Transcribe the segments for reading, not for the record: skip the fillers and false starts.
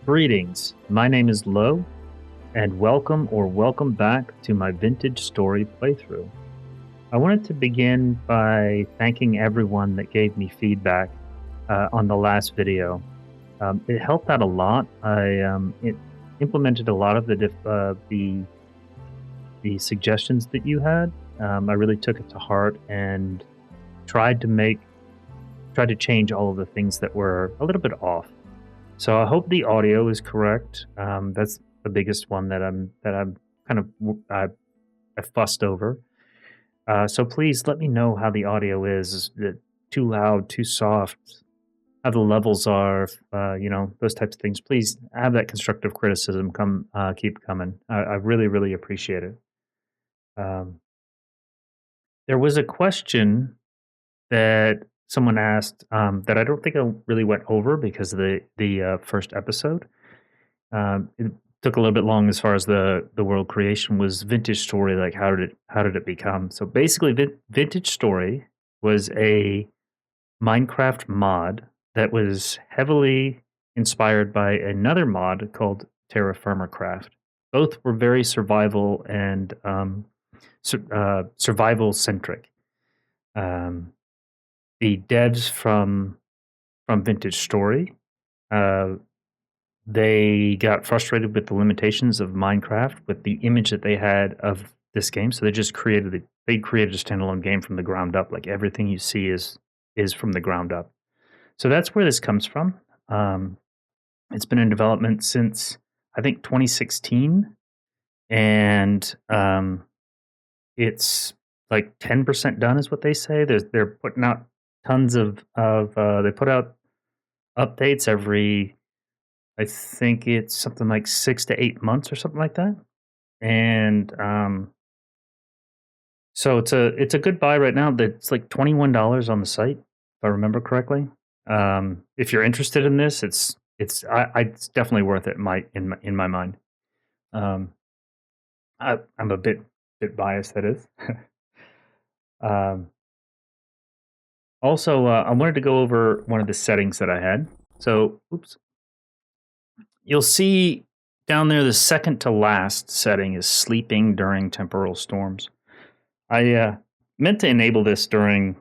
Greetings, my name is Lo, and welcome back to my vintage story playthrough. I wanted to begin by thanking everyone that gave me feedback on the last video. It helped out a lot. It implemented a lot of the suggestions that you had. I really took it to heart and tried to change all of the things that were a little bit off. So I hope the audio is correct. That's the biggest one that I'm kind of I fussed over. So please let me know how the audio is. Is it too loud, too soft? How the levels are, those types of things. Please have that constructive criticism keep coming. I really appreciate it. There was a question that someone asked that I don't think I really went over because of the first episode. It took a little bit long as far as the world creation was vintage story. Like how did it become? So basically, vintage story was a Minecraft mod that was heavily inspired by another mod called Terraformercraft. Both were very survival and survival centric. The devs from Vintage Story, they got frustrated with the limitations of Minecraft with the image that they had of this game, so they just created a standalone game from the ground up. Like everything you see is from the ground up. So that's where this comes from. It's been in development since I think 2016, and it's like 10% done is what they say. They're putting out tons of they put out updates every, I think it's something like 6 to 8 months or something like that. And so it's a good buy right now. It's like $21 on the site, if I remember correctly. If you're interested in this, it's definitely worth it in my mind. I'm a bit biased, that is. Also, I wanted to go over one of the settings that I had. So, you'll see down there the second to last setting is sleeping during temporal storms. I meant to enable this during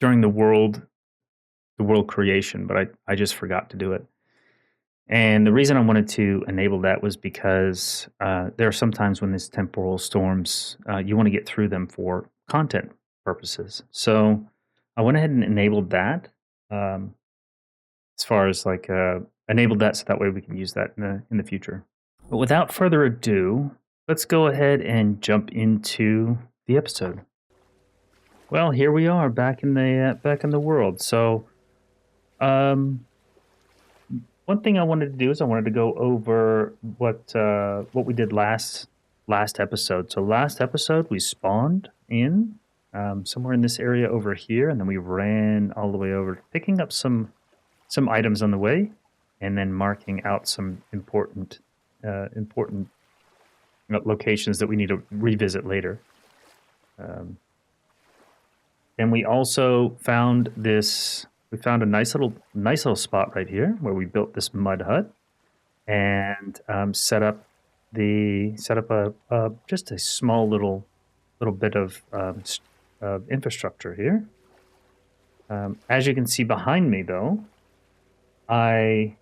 the world creation, but I just forgot to do it. And the reason I wanted to enable that was because there are some times when these temporal storms, you want to get through them for content purposes. So I went ahead and enabled that. As far as like enabled that so that way we can use that in the future. But without further ado, let's go ahead and jump into the episode. Well, here we are back in the world. So, one thing I wanted to do is I wanted to go over what we did last episode. So last episode we spawned in somewhere in this area over here, and then we ran all the way over, picking up some items on the way, and then marking out some important locations that we need to revisit later. And we also found this. We found a nice little spot right here where we built this mud hut and set up just a small little bit of infrastructure here. As you can see behind me, though, I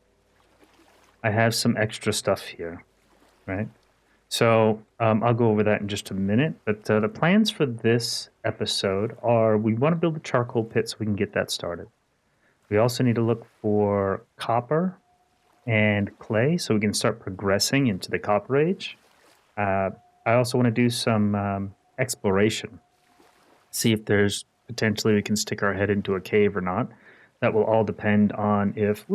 have some extra stuff here, right? So I'll go over that in just a minute. But the plans for this episode are we want to build a charcoal pit so we can get that started. We also need to look for copper and clay so we can start progressing into the Copper Age. I also want to do some exploration, see if there's potentially we can stick our head into a cave or not. That will all depend on if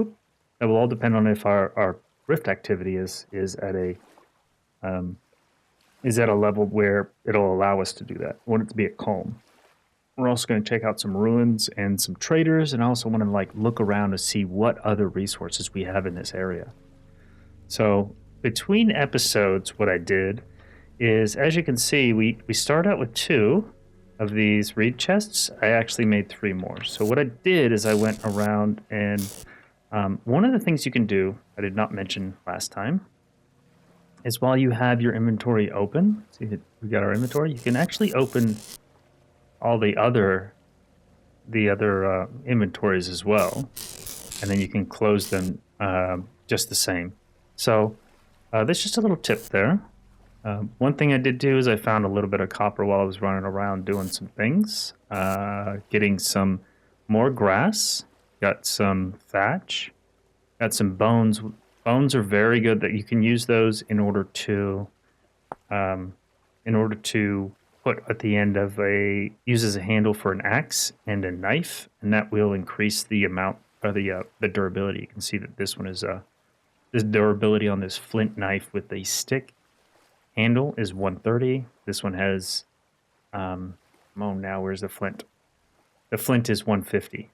our rift activity is at a level where it'll allow us to do that. I want it to be at calm. We're also going to check out some ruins and some traders, and I also want to look around to see what other resources we have in this area. So between episodes, what I did is, as you can see, we start out with 2 of these reed chests. I actually made 3 more. So what I did is I went around and One of the things you can do, I did not mention last time, is while you have your inventory open, see that we got our inventory, you can actually open all the other inventories as well, and then you can close them just the same. So there's just a little tip there. One thing I did do is I found a little bit of copper while I was running around doing some things, getting some more grass, got some thatch, got some bones. Bones are very good. That you can use those in order to put at the end of use as a handle for an axe and a knife, and that will increase the amount or the durability. You can see that this one is this durability on this flint knife with the stick handle is 130. This one has now where's the flint? The flint is 150.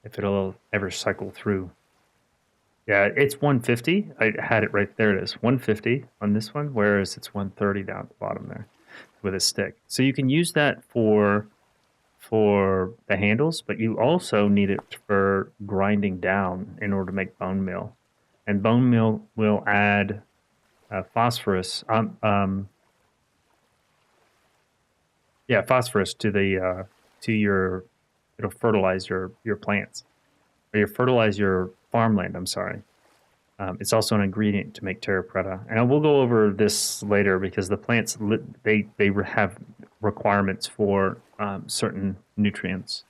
If it'll ever cycle through. Yeah, it's 150. I had it right there. It is 150 on this one, whereas it's 130 down at the bottom there with a stick. So you can use that for the handles, but you also need it for grinding down in order to make bone meal. And bone meal will add phosphorus. Phosphorus to your. It'll fertilize your plants, or fertilize your farmland. I'm sorry. It's also an ingredient to make terra preta, and we'll go over this later because the plants they have requirements for certain nutrients.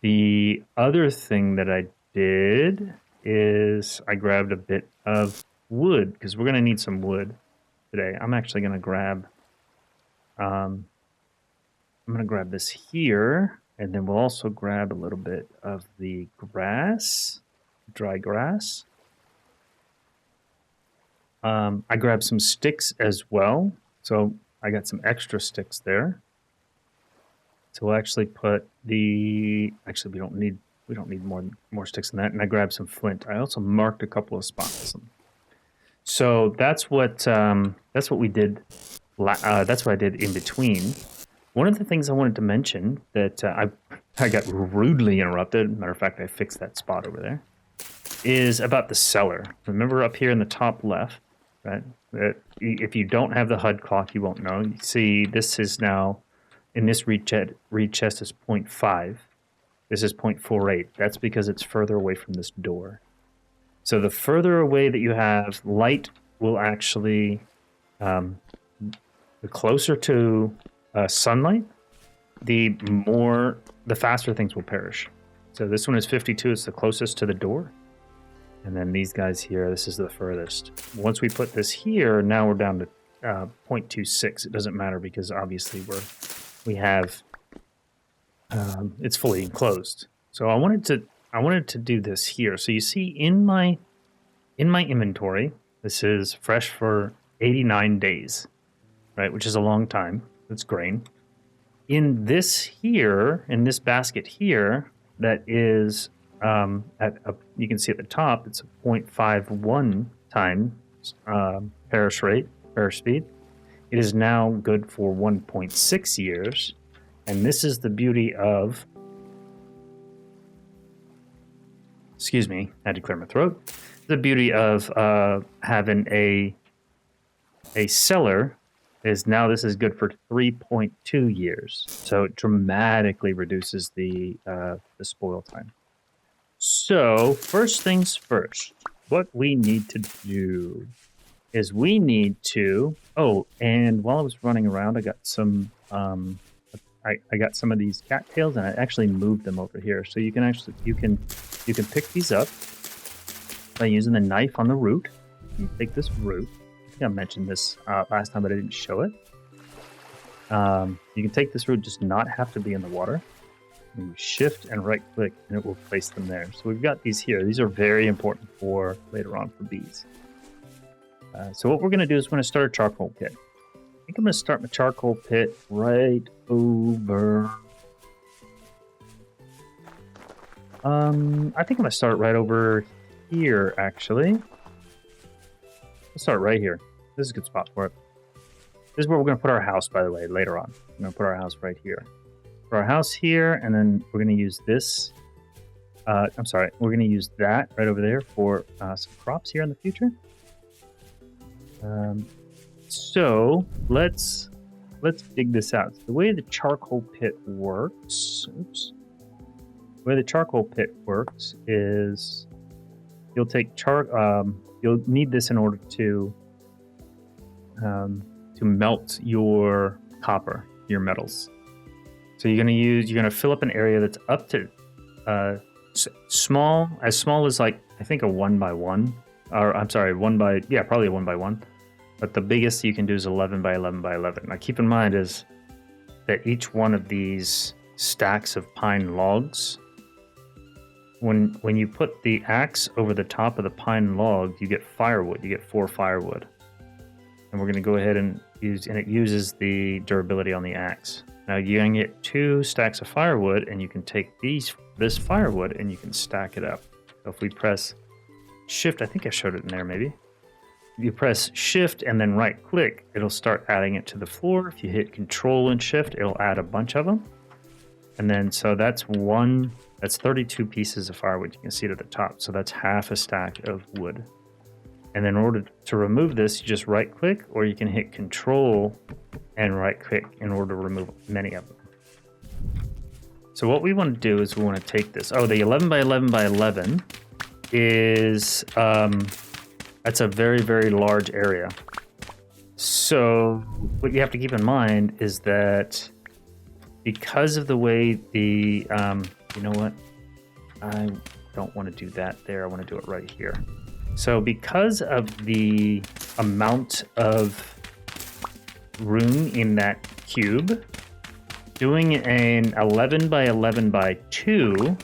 The other thing that I did is I grabbed a bit of wood because we're going to need some wood today. I'm actually going to grab. I'm going to grab this here, and then we'll also grab a little bit of the grass, dry grass. I grabbed some sticks as well, so I got some extra sticks there. So we'll actually put we don't need more sticks than that. And I grabbed some flint. I also marked a couple of spots. So that's what we did. That's what I did in between. One of the things I wanted to mention that I got rudely interrupted. Matter of fact, I fixed that spot over there. Is about the cellar. Remember up here in the top left, right? That if you don't have the HUD clock, you won't know. You see, this is now in this reed chest is 0.5. This is 0.48. That's because it's further away from this door. So the further away that you have, light will actually, the closer to sunlight, the faster things will perish. So this one is 52. It's the closest to the door. And then these guys here, this is the furthest. Once we put this here, now we're down to 0.26. It doesn't matter because obviously we have it's fully enclosed. So I wanted to do this here. So you see in my inventory, this is fresh for 89 days, right? Which is a long time. It's grain. In this basket here, that is you can see at the top, it's a 0.51 times perish speed. It is now good for 1.6 years. And this is the beauty of, excuse me, I had to clear my throat. The beauty of having a cellar is now this is good for 3.2 years. So it dramatically reduces the spoil time. So first things first, what we need to do is we need to, and while I was running around, I got some, I got some of these cattails and I actually moved them over here. So you can pick these up by using the knife on the root. You take this root. I think I mentioned this last time, but I didn't show it. You can take this root, does not have to be in the water. And you shift and right click and it will place them there. So we've got these here. These are very important for later on for bees. So what we're going to do is we're going to start a charcoal pit. I think I'm going to start my charcoal pit right over. I think I'm going to start right over here, actually. Let's start right here. This is a good spot for it. This is where we're going to put our house, by the way, later on. We're going to put our house right here. Put our house here, and then we're going to use this I'm sorry, we're going to use that right over there for some crops here in the future. So let's dig this out. The way the charcoal pit works, the way the charcoal pit works is you'll take you'll need this in order to melt your copper, your metals. So you're gonna fill up an area that's up to small as like I think a 1x1, or I'm sorry, probably a 1x1. But the biggest you can do is 11 by 11 by 11. Now keep in mind is that each one of these stacks of pine logs, when you put the axe over the top of the pine log, you get firewood. You get 4 firewood. And we're going to go ahead and it uses the durability on the axe. Now you can get 2 stacks of firewood, and you can take this firewood and you can stack it up. So if we press Shift, I think I showed it in there maybe. If you press Shift and then right click, it'll start adding it to the floor. If you hit Control and Shift, it'll add a bunch of them. And then so that's 32 pieces of firewood. You can see it at the top. So that's half a stack of wood. And then in order to remove this, you just right click, or you can hit Control and right click in order to remove many of them. So what we want to do is we want to take this. Oh, the 11 by 11 by 11 is that's a very, very large area. So what you have to keep in mind is that because of the way the, you know what? I don't want to do that there. I want to do it right here. So because of the amount of room in that cube, doing an 11 by 11 by 2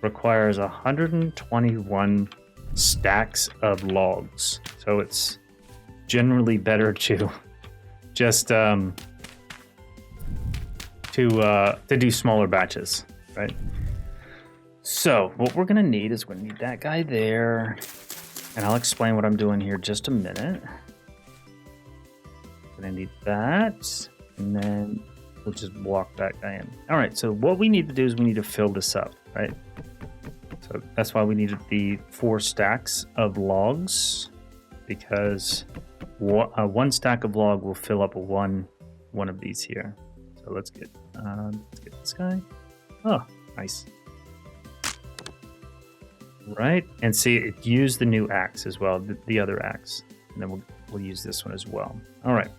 requires 121 stacks of logs. So it's generally better to just to do smaller batches, right? So what we're gonna need is we're gonna need that guy there, and I'll explain what I'm doing here just a minute. Gonna need that, and then we'll just walk that guy in. All right, so what we need to do is we need to fill this up, right? So that's why we needed the 4 stacks of logs, because one stack of log will fill up one of these here. So let's get this guy. Oh, nice. Right, and see, it used the new axe as well, the other axe, and then we'll use this one as well. All right.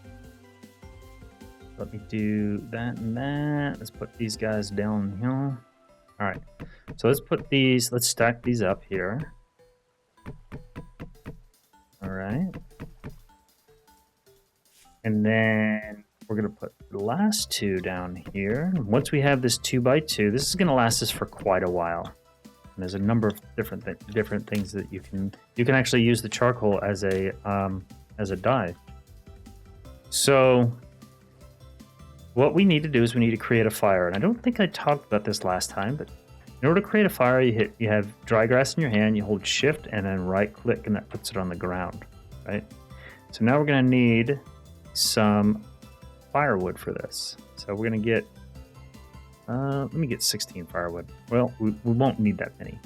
Let me do that and that. Let's put these guys down here. All right, so let's stack these up here. All right. And then we're gonna put the last 2 down here. Once we have this 2x2, this is gonna last us for quite a while. And there's a number of different things that you can actually use the charcoal as a dye. So what we need to do is we need to create a fire. And I don't think I talked about this last time, but in order to create a fire, you have dry grass in your hand, you hold Shift and then right click, and that puts it on the ground, right? So now we're gonna need some firewood for this. So we're gonna get, let me get 16 firewood. Well, we won't need that many.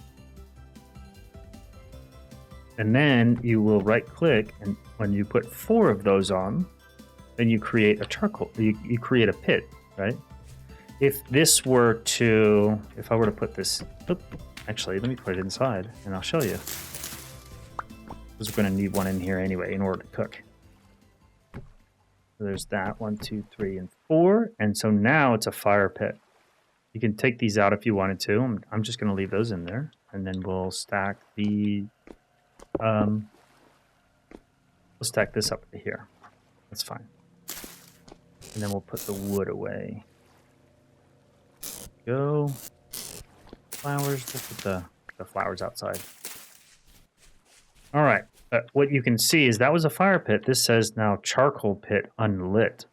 And then you will right click, and when you put 4 of those on, then you create a charcoal, you create a pit, right? If I were to put this, actually, let me put it inside and I'll show you. Because we're going to need one in here anyway in order to cook. So there's that, 1, 2, 3, and 4. And so now it's a fire pit. You can take these out if you wanted to. I'm just going to leave those in there. And then we'll stack we'll stack this up to here. That's fine. And then we'll put the wood away. Go. Flowers. Let's put the flowers outside. All right. What you can see is that was a fire pit. This says now charcoal pit unlit.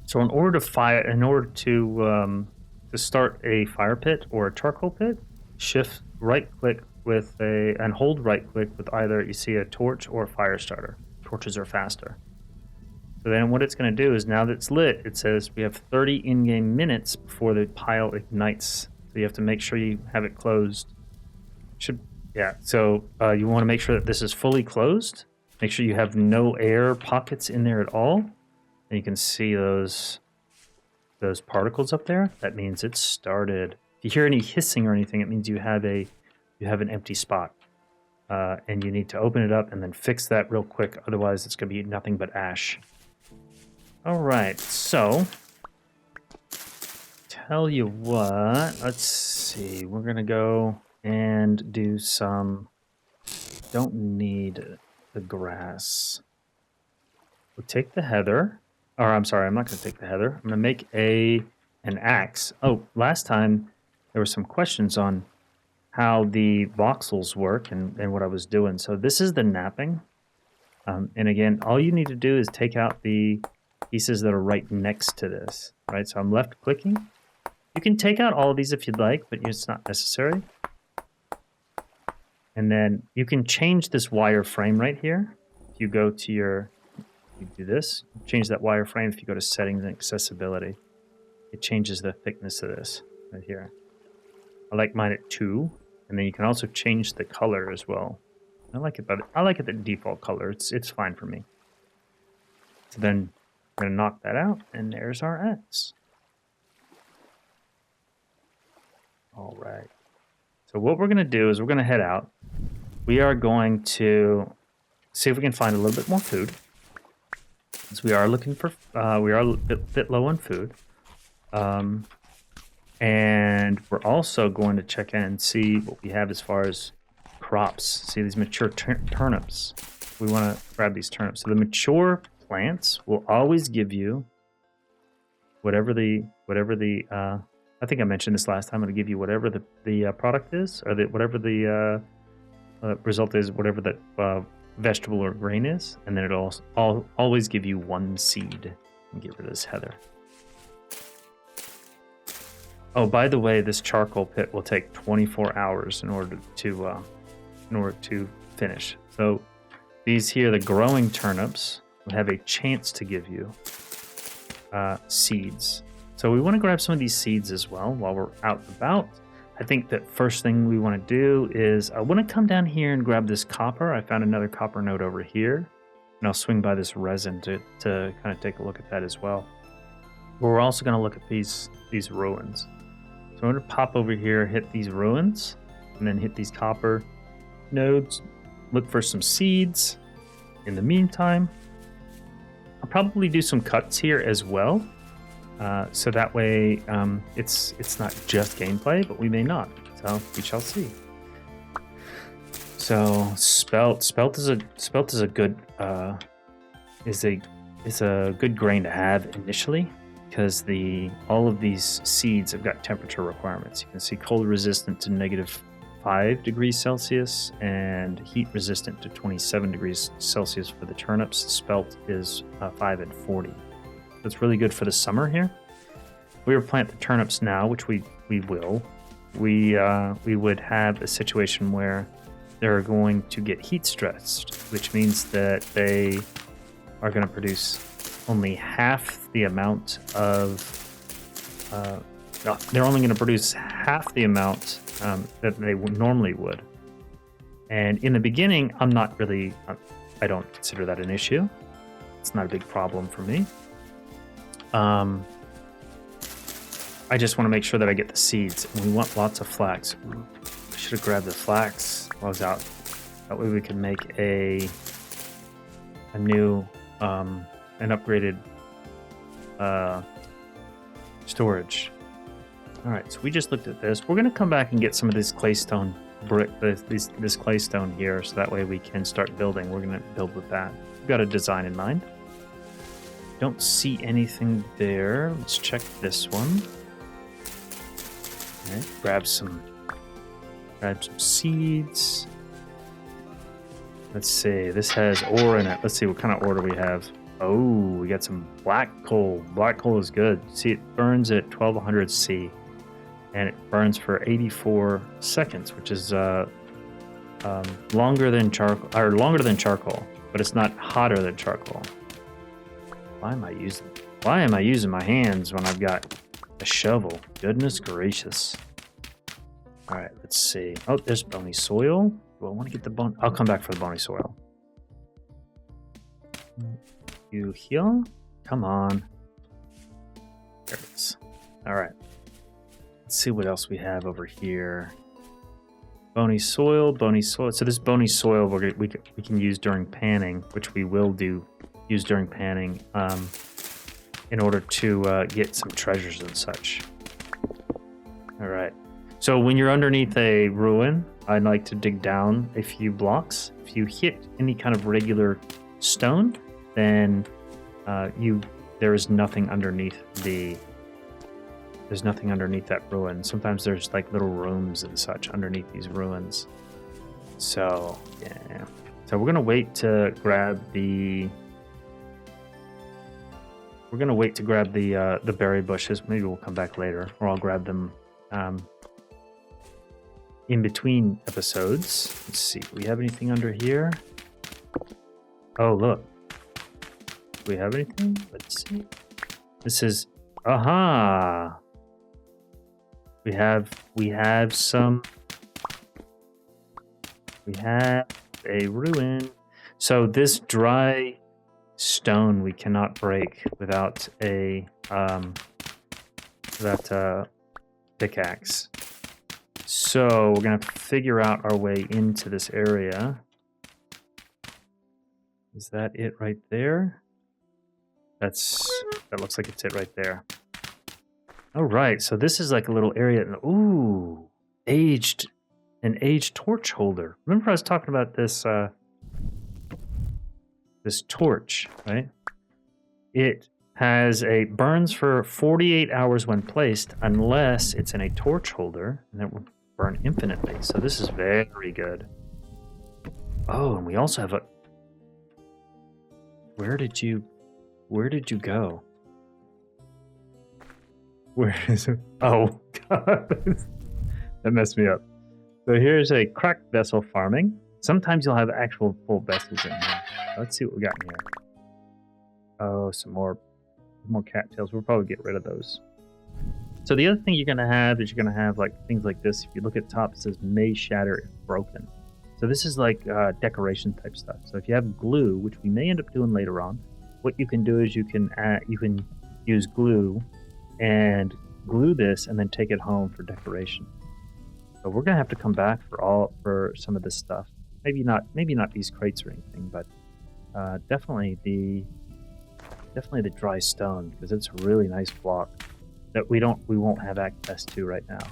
So in order to start a fire pit or a charcoal pit, Shift right click and hold right click with either you see a torch or a fire starter. Torches are faster. So then what it's going to do is now that it's lit, it says we have 30 in-game minutes before the pile ignites So you have to make sure you have it closed. Yeah, so you want to make sure that this is fully closed. Make sure you have no air pockets in there at all. And you can see those particles up there. That means it's started. If you hear any hissing or anything, it means you have an empty spot. And you need to open it up and then fix that real quick. Otherwise, it's going to be nothing but ash. All right, so tell you what, let's see. We're going to go and do some, don't need the grass. We'll take the heather, or I'm sorry, I'm not going to take the heather. I'm going to make an axe. Oh, last time there were some questions on how the voxels work and what I was doing. So this is the napping. And again, all you need to do is take out the pieces that are right next to this, right? So I'm left clicking. You can take out all of these if you'd like, but it's not necessary. And then you can change this wireframe right here. If you go to you do this, change that wireframe. If you go to settings and accessibility, it changes the thickness of this right here. I like mine at 2, and then you can also change the color as well. I like it, but I like it the default color. It's fine for me. So then we're gonna knock that out, and there's our axe. All right. So what we're gonna do is we're gonna head out. We are going to see if we can find a little bit more food, because we are looking for. We are a bit low on food. And we're also going to check in and see what we have as far as crops. See these mature turnips. We want to grab these turnips. So the mature plants will always give you whatever the I think I mentioned this last time. I'm going to give you whatever the product is, or whatever the result is, whatever that vegetable or grain is, and then it'll always give you 1 seed. And get rid of this heather. Oh, by the way, this charcoal pit will take 24 hours in order to finish. So these here, the growing turnips, will have a chance to give you seeds. So we want to grab some of these seeds as well while we're out and about. I think that first thing we want to do is I want to come down here and grab this copper. I found another copper node over here, and I'll swing by this resin to kind of take a look at that as well. But we're also going to look at these ruins. So I'm going to pop over here, hit these ruins, and then hit these copper nodes, look for some seeds. In the meantime, I'll probably do some cuts here as well. So that way it's not just gameplay, but we may not. So we shall see. So spelt is a good grain to have initially, because all of these seeds have got temperature requirements. You can see cold resistant to -5 degrees Celsius and heat resistant to 27 degrees Celsius for the turnips. Spelt is 5 and 40. It's really good for the summer here. We would plant the turnips now, which we will. We would have a situation where they're going to get heat stressed, which means that they are going to produce only half the amount of. They're only going to produce half the amount that they normally would. And in the beginning, I don't consider that an issue. It's not a big problem for me. I just want to make sure that I get the seeds, and we want lots of flax. I should have grabbed the flax while I was out. That way we can make a new, an upgraded storage. All right, so we just looked at this. We're going to come back and get some of this claystone brick, this claystone here, so that way we can start building. We're going to build with that. We've got a design in mind. Don't see anything there. Let's check this one. All right, grab some seeds. Let's see. This has ore in it. Let's see what kind of ore do we have. Oh, we got some black coal. Black coal is good. See, it burns at 1200 C, and it burns for 84 seconds, which is longer than charcoal, but it's not hotter than charcoal. Why am I using my hands when I've got a shovel? Goodness gracious. All right, let's see. Oh, there's bony soil. Do I want to get the bone? I'll come back for the bony soil. You here? Come on. There it is. All right. Let's see what else we have over here. Bony soil, bony soil. So this bony soil we can use during panning, which we will use during panning in order to get some treasures and such. All right. So when you're underneath a ruin, I like to dig down a few blocks. If you hit any kind of regular stone, then there is nothing underneath that ruin. Sometimes there's like little rooms and such underneath these ruins. So yeah. So we're gonna wait to grab the berry bushes. Maybe we'll come back later, or I'll grab them in between episodes. Let's see. Do we have anything under here? Oh, look. Do we have anything? Let's see. This is aha. We have a ruin. So this dry stone we cannot break without a pickaxe. So we're gonna have to figure out our way into this area. Is that it right there? That looks like it's it right there. All right, so this is like a little area. Ooh, an aged torch holder. Remember I was talking about this this torch, right? It burns for 48 hours when placed, unless it's in a torch holder, and it will burn infinitely. So this is very good. Oh, and we also have a. Where did you go? Where is it? Oh, God. That messed me up. So here's a cracked vessel farming. Sometimes you'll have actual full vessels in here. Let's see what we got in here. Oh, some more cattails. We'll probably get rid of those. So the other thing you're going to have is like things like this. If you look at the top, it says may shatter if broken. So this is like decoration type stuff. So if you have glue, which we may end up doing later on, what you can do is you can use glue and glue this and then take it home for decoration. So we're gonna have to come back for some of this stuff. Maybe not these crates or anything, but definitely the dry stone, because it's a really nice block that we won't have access to right now.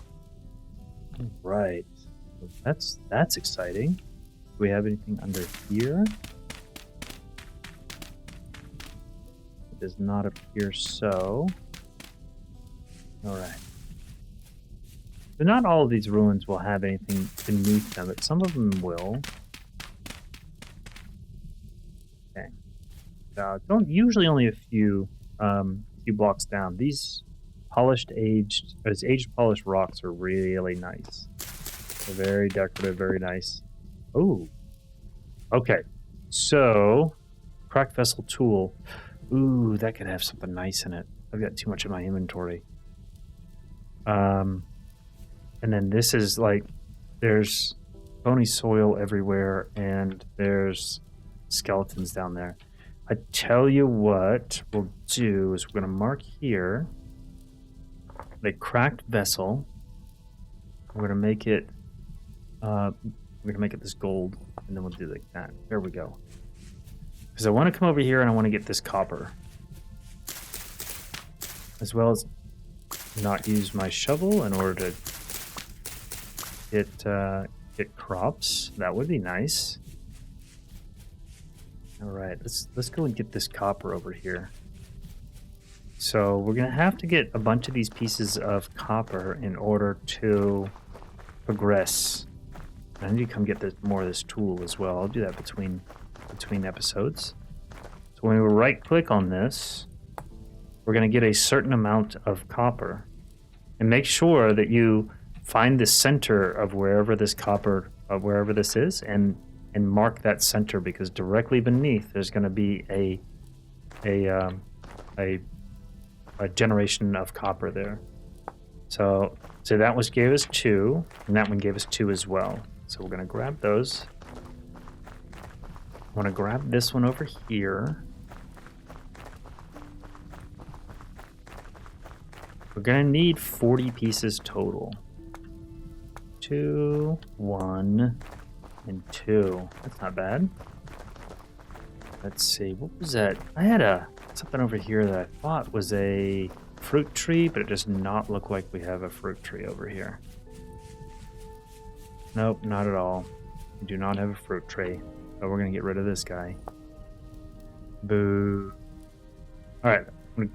Right. So that's exciting. Do we have anything under here? It does not appear so. All right. So not all of these ruins will have anything beneath them, but some of them will. Okay. Usually only a few blocks down. These aged polished rocks are really nice. They're very decorative, very nice. Oh. Okay. So, cracked vessel tool. Ooh, that could have something nice in it. I've got too much in my inventory. And then this is like, there's bony soil everywhere, and there's skeletons down there. I tell you what we'll do is we're going to mark here the cracked vessel. We're going to make it this gold, and then we'll do like that. There we go. Because I want to come over here and I want to get this copper, as well as not use my shovel in order to get crops. That would be nice. All right, let's go and get this copper over here. So we're gonna have to get a bunch of these pieces of copper in order to progress. I need to come get more of this tool as well. I'll do that between episodes. So when we right click on this, we're going to get a certain amount of copper, and make sure that you find the center of wherever this is, and mark that center, because directly beneath there's going to be a generation of copper there. So that one gave us 2, and that one gave us 2 as well. So we're going to grab those. I want to grab this one over here. We're going to need 40 pieces total. 2, 1, and 2. That's not bad. Let's see, what was that? I had something over here that I thought was a fruit tree, but it does not look like we have a fruit tree over here. Nope, not at all. We do not have a fruit tree. So we're going to get rid of this guy. Boo. Alright, we're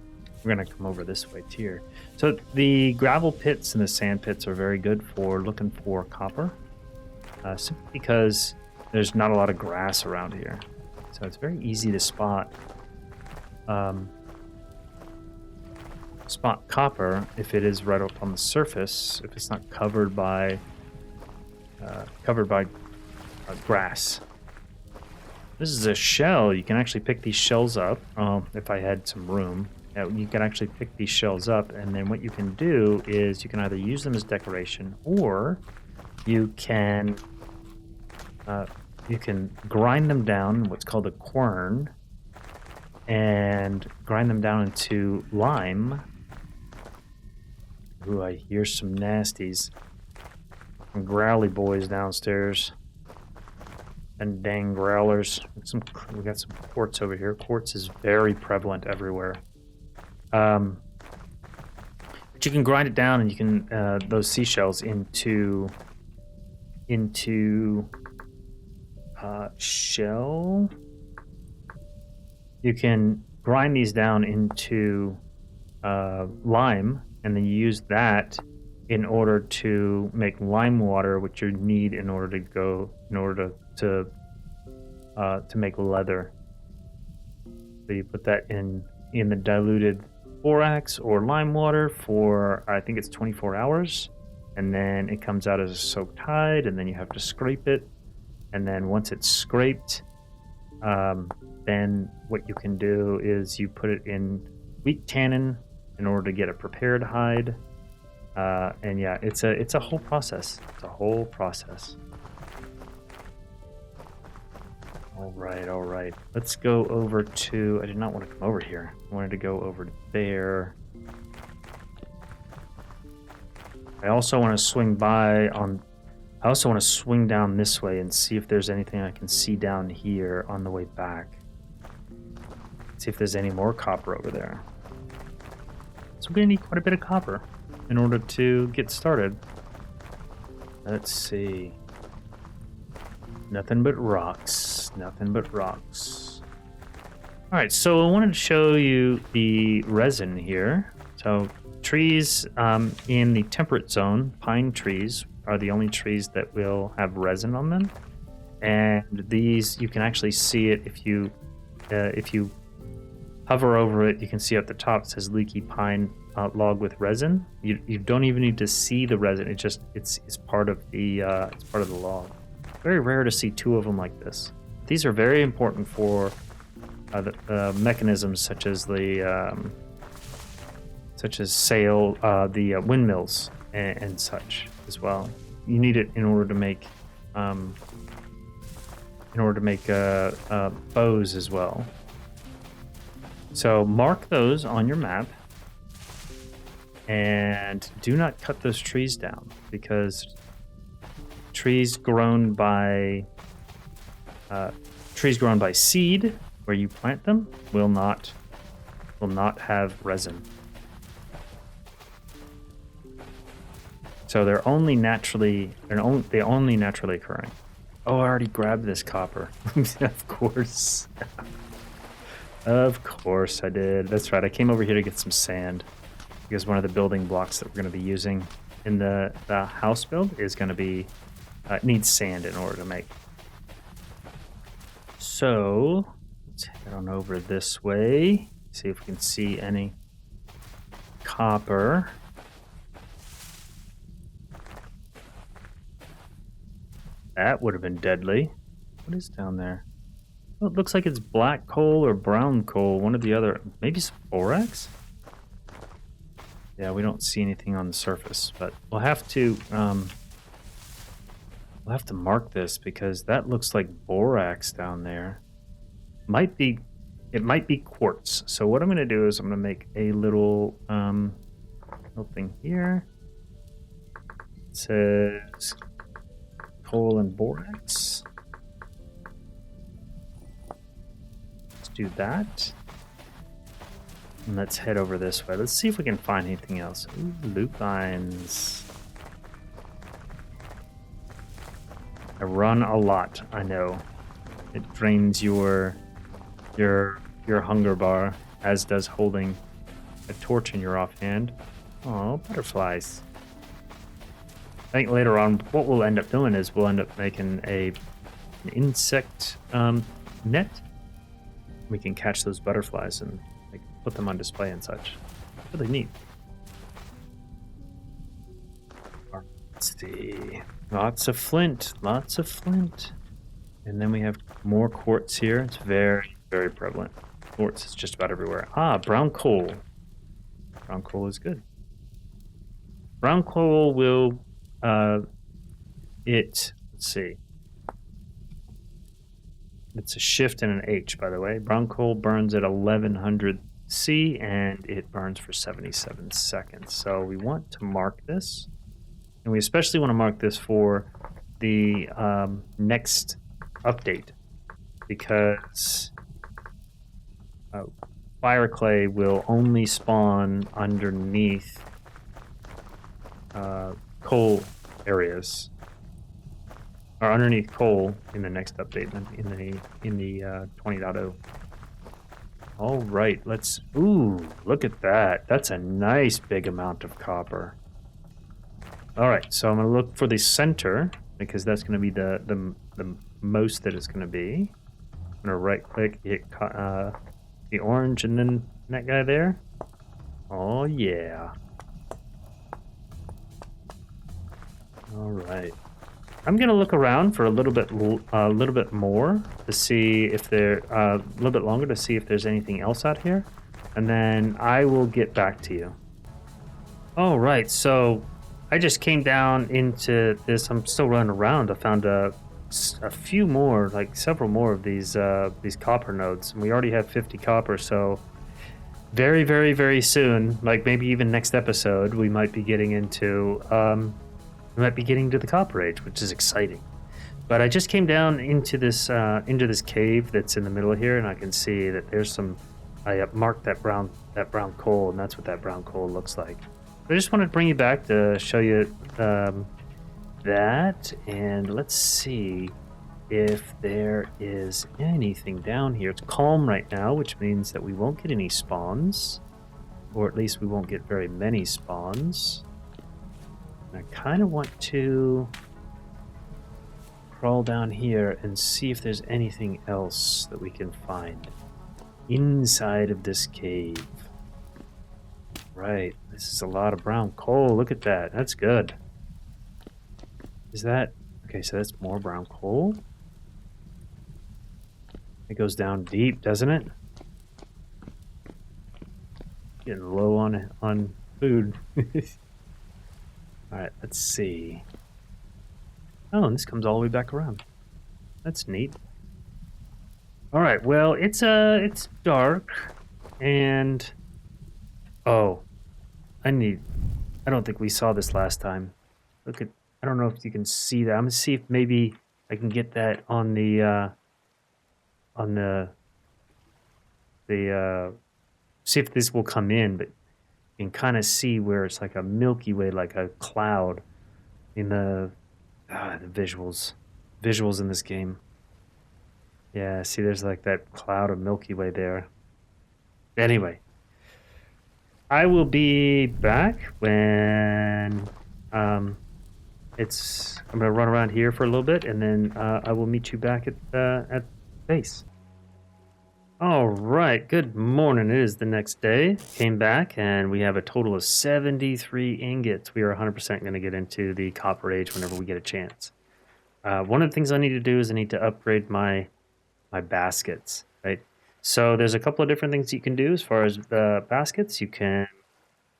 going to come over this way here. So the gravel pits and the sand pits are very good for looking for copper. Simply because there's not a lot of grass around here. So it's very easy to spot copper if it is right up on the surface, if it's not covered by grass. This is a shell. You can actually pick these shells up. If I had some room, you can actually pick these shells up, and then what you can do is you can either use them as decoration, or you can grind them down, what's called a quern, and grind them down into lime. Ooh, I hear some nasties. Some growly boys downstairs. And dang growlers. We got some quartz over here. Quartz is very prevalent everywhere. But you can grind it down, and you can those seashells into shell. You can grind these down into lime, and then you use that in order to make lime water, which you need in order to make leather. So you put that in the diluted borax or lime water for, I think it's 24 hours, and then it comes out as a soaked hide, and then you have to scrape it, and then once it's scraped, then what you can do is you put it in wheat tannin in order to get a prepared hide. And yeah, it's a whole process. It's a whole process. All right. Let's go over to... I did not want to come over here. I wanted to go over there. I also want to swing down this way and see if there's anything I can see down here on the way back. See if there's any more copper over there. So we're going to need quite a bit of copper in order to get started. Let's see. Nothing but rocks. Nothing but rocks. Alright, so I wanted to show you the resin here. So trees in the temperate zone, pine trees, are the only trees that will have resin on them. And these, you can actually see it if you hover over it. You can see at the top it says leaky pine log with resin. You don't even need to see the resin. It's part of the log. Very rare to see 2 of them like this. These are very important for the mechanisms such as the windmills and such as well. You need it in order to make bows as well. So mark those on your map, and do not cut those trees down, because trees grown by seed, where you plant them, will not have resin. So they're only naturally occurring. Oh, I already grabbed this copper. Of course. Of course I did. That's right. I came over here to get some sand, because one of the building blocks that we're going to be using in the house build is going to be needs sand in order to make. So let's head on over this way. See if we can see any copper. That would have been deadly. What is down there? Oh, it looks like it's black coal or brown coal, one or the other. Maybe some borax? Yeah, we don't see anything on the surface, but we'll have to mark this because that looks like borax down there. It might be quartz. So what I'm going to do is I'm going to make a little thing here. It says coal and borax. Let's do that. And let's head over this way. Let's see if we can find anything else. Ooh, loop lines. I run a lot, I know. It drains your hunger bar, as does holding a torch in your offhand. Oh, butterflies. I think later on, what we'll end up doing is we'll end up making an insect net. We can catch those butterflies and put them on display and such. Really neat. Let's see. Lots of flint. And then we have more quartz here. It's very, very prevalent. Quartz is just about everywhere. Ah, brown coal. Brown coal is good. Brown coal will, let's see. It's a shift and an H, by the way. Brown coal burns at 1100 C, and it burns for 77 seconds. So we want to mark this. And we especially want to mark this for the next update, because fire clay will only spawn underneath coal areas, or underneath coal in the next update in the 20.0. All right, ooh, look at that. That's a nice big amount of copper. All right, so I'm going to look for the center, because that's going to be the most that it's going to be. I'm going to right-click, hit the orange, and then that guy there. Oh, yeah. All right. I'm going to look around for a little bit more to see if a little bit longer to see if there's anything else out here, and then I will get back to you. All right, so I just came down into this. I'm still running around. I found a few more, like several more of these copper nodes, and we already have 50 copper. So very, very, very soon, like maybe even next episode, we might be getting into the copper age, which is exciting. But I just came down into this cave that's in the middle here, and I can see that there's some. I marked that brown coal, and that's what that brown coal looks like. I just wanted to bring you back to show you that, and let's see if there is anything down here. It's calm right now, which means that we won't get any spawns, or at least we won't get very many spawns. And I kind of want to crawl down here and see if there's anything else that we can find inside of this cave. Right, this is a lot of brown coal. Look at that. That's good. Is that... Okay, so that's more brown coal. It goes down deep, doesn't it? Getting low on food. Alright, let's see. Oh, and this comes all the way back around. That's neat. Alright, well, it's dark, and... Oh. I don't think we saw this last time. Look at... I don't know if you can see that. I'm going to see if maybe I can get that on the... see if this will come in, but you can kind of see where it's like a Milky Way, like a cloud in the visuals in this game. Yeah, see, there's like that cloud of Milky Way there. Anyway, I will be back when I'm gonna run around here for a little bit, and then I will meet you back at base. All right, good morning. It is the next day. Came back, and we have a total of 73 ingots. We are 100% going to get into the copper age whenever we get a chance. One of the things I need to do is I need to upgrade my baskets, right? So there's a couple of different things you can do as far as the baskets. You can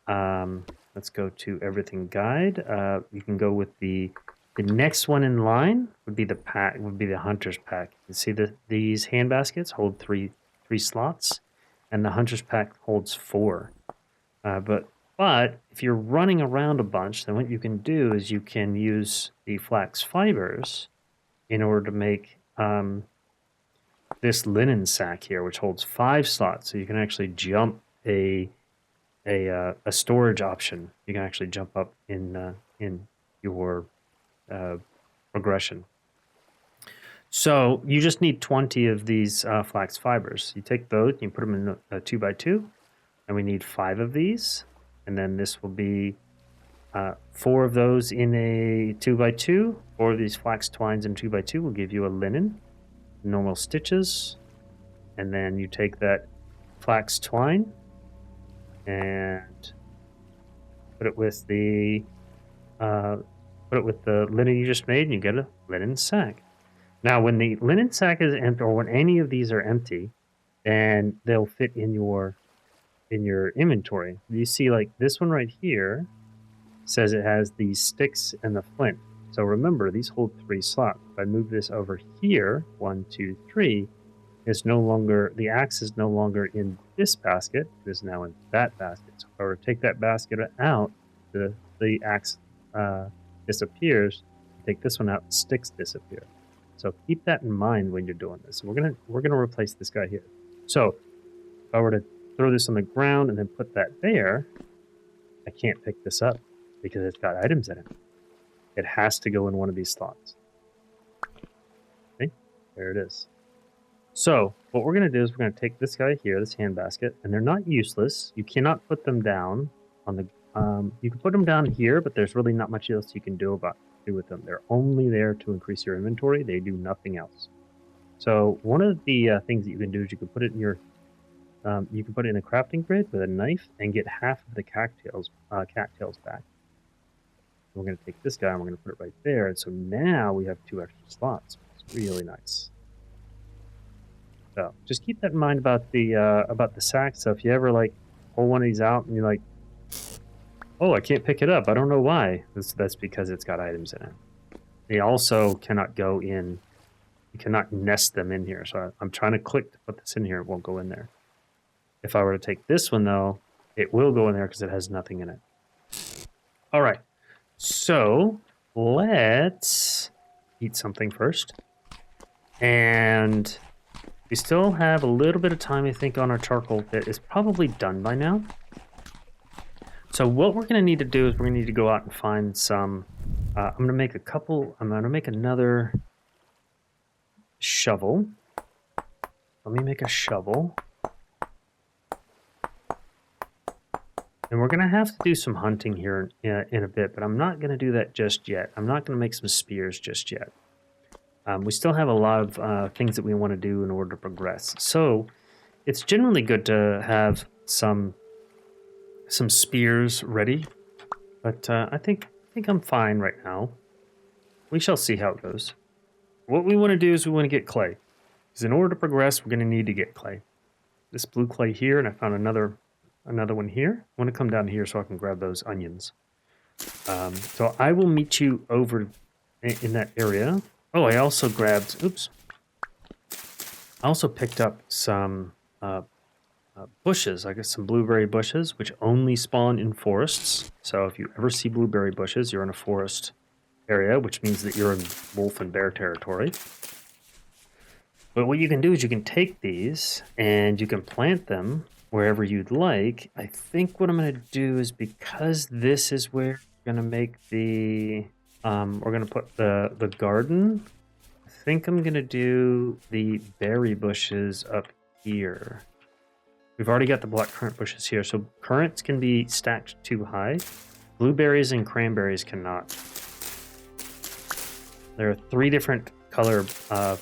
Let's go to everything guide. You can go with the next one in line would be the hunter's pack. You see these hand baskets hold three slots, and the hunter's pack holds 4. But if you're running around a bunch, then what you can do is you can use the flax fibers in order to make this linen sack here, which holds 5 slots. So you can actually jump a storage option. You can actually jump up in your progression. So you just need 20 of these flax fibers. You take those, you put them in a 2x2, and we need 5 of these. And then this will be 4 of those in a 2x2. 4 of these flax twines in 2x2 will give you a linen, normal stitches. And then you take that flax twine and put it with the linen you just made, and you get a linen sack. Now, when the linen sack is empty, or when any of these are empty, then they'll fit in your inventory. You see, like this one right here says it has the sticks and the flint. So remember, these hold 3 slots. If I move this over here, 1, 2, 3, it's no longer, the axe is no longer in this basket. It is now in that basket. So if I were to take that basket out, the axe disappears. Take this one out, sticks disappear. So keep that in mind when you're doing this. We're gonna replace this guy here. So if I were to throw this on the ground and then put that there, I can't pick this up because it's got items in it. It has to go in one of these slots. Okay, there it is. So what we're going to do is we're going to take this guy here, this hand basket, and they're not useless. You cannot put them down on the. You can put them down here, but there's really not much else you can do with them. They're only there to increase your inventory. They do nothing else. So one of the things that you can do is you can put it in your. You can put it in a crafting grid with a knife and get half of the cattails back. We're going to take this guy and we're going to put it right there. And so now we have 2 extra slots. It's really nice. So just keep that in mind about the sack. So if you ever like pull one of these out and you're like, oh, I can't pick it up. I don't know why. That's because it's got items in it. They also cannot go in. You cannot nest them in here. So I'm trying to click to put this in here. It won't go in there. If I were to take this one though, it will go in there because it has nothing in it. All right. So let's eat something first. And we still have a little bit of time, I think, on our charcoal pit. It's probably done by now. So what we're going to need to do is we're going to need to go out and find some... I'm going to make another shovel. Let me make a shovel. And we're going to have to do some hunting here in a bit, but I'm not going to do that just yet. I'm not going to make some spears just yet. We still have a lot of things that we want to do in order to progress. So it's generally good to have some spears ready, but I think I'm fine right now. We shall see how it goes. What we want to do is we want to get clay, because in order to progress, we're going to need to get clay. This blue clay here, and I found another one here. I want to come down here so I can grab those onions. So I will meet you over in that area. Oh, I also grabbed, I also picked up some bushes. I guess some blueberry bushes, which only spawn in forests. So if you ever see blueberry bushes, you're in a forest area, which means that you're in wolf and bear territory. But what you can do is you can take these and you can plant them wherever you'd like. I think what I'm going to do is, because this is where we're going to make the... we're going to put the garden. I think I'm going to do the berry bushes up here. We've already got the black currant bushes here, so currants can be stacked too high. Blueberries and cranberries cannot. There are 3 different color